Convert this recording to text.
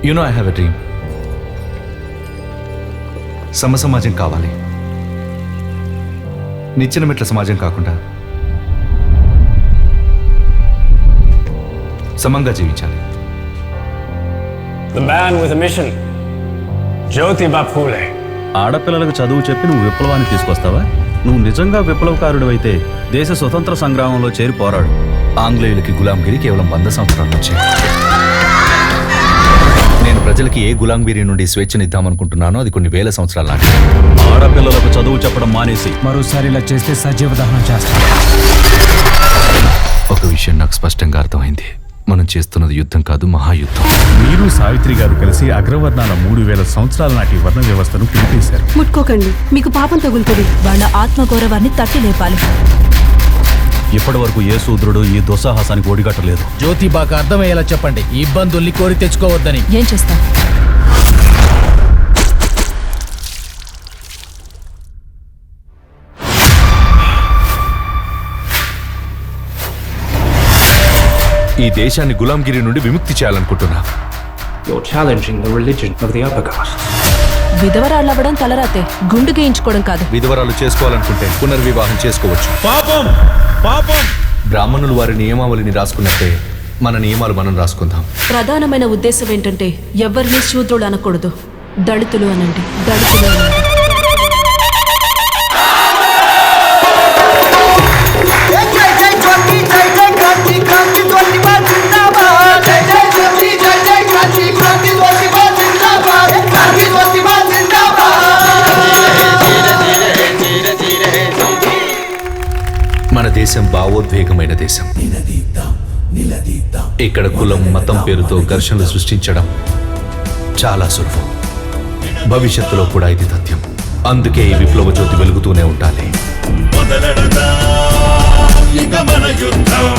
You know I have a dream. సమాజం కావాలి. నిచ్చెన మెట్ల సమాజం కాకుండా సమంగా జీవించాలి. The man with a mission, Jyotiba Phule. ఆడపిల్లలకు చదువు చెప్పి నువ్వు విప్లవాన్ని తీసుకొస్తావా? నువ్వు నిజంగా విప్లవకారుడు అయితే దేశ స్వతంత్ర సంగ్రామంలో చేరి పోరాడు. ఆంగ్లేయులకి గులాంగిరి కేవలం 100 సంవత్సరాల నుంచే. నేను ప్రజలకి ఏ గులాంగిరి నుండి స్వేచ్ఛనిద్దామనుకుంటున్నానో అది కొన్ని వేల సంవత్సరాల నాటి. ఆడపిల్లలకు చదువు చెప్పడం మానేసి మరోసారి ఇలా చేస్తే సజీవ దహనం చేస్తాను. ఒక విషయం నాకు స్పష్టంగా అర్థమైంది. మనం చేస్తున్నది యుద్ధం కాదు, మహాయుద్ధం. మీరు సావిత్రి గారు కలిసి అగ్రవర్ణాల 3000 సంవత్సరాల నాటి వర్ణ వ్యవస్థను పిలిపేశారు. ముట్టుకోకండి, మీకు పాపం తగులుతుంది. వాళ్ళ ఆత్మగౌరవాన్ని తట్టి లేపాలి. ఇప్పటి వరకు ఏ శూద్రుడు ఈ దుస్సాహసానికి ఒడిగట్టలేదు. జ్యోతిబాకు అర్థమయ్యేలా చెప్పండి, ఈ ఇబ్బందుల్ని కోరి తెచ్చుకోవద్దని. ఏం చేస్తాం? ఈ దేశాన్ని గులాంగిరి నుండి విముక్తి చేయాలనుకుంటున్నా. You're challenging the religion of the upper caste. విధవరాళ్ళవ్వడం తలరాతే, గుండు గేయించుకోవడం కాదు. విధవరాలు చేసుకోవాలనుకుంటే పునర్వివాహం చేసుకోవచ్చు. పాపం పాపం. బ్రాహ్మణులు వారి నియమావళిని రాసుకున్నట్టే మన నియమాలు మనం రాసుకుందాం. ప్రధానమైన ఉద్దేశం ఏంటంటే ఎవరిని శూద్రులు అనకూడదు, దళితులు అనండి, దళితులు అనండి. మన దేశం భావోద్వేగమైన దేశం. ఇక్కడ కులం మతం పేరుతో ఘర్షణలు సృష్టించడం చాలా సులభం. భవిష్యత్తులో కూడా ఇది తథ్యం. అందుకే ఈ విప్లవ జ్యోతి వెలుగుతూనే ఉండాలి. మొదలెడదా ఇక మన యుద్ధం.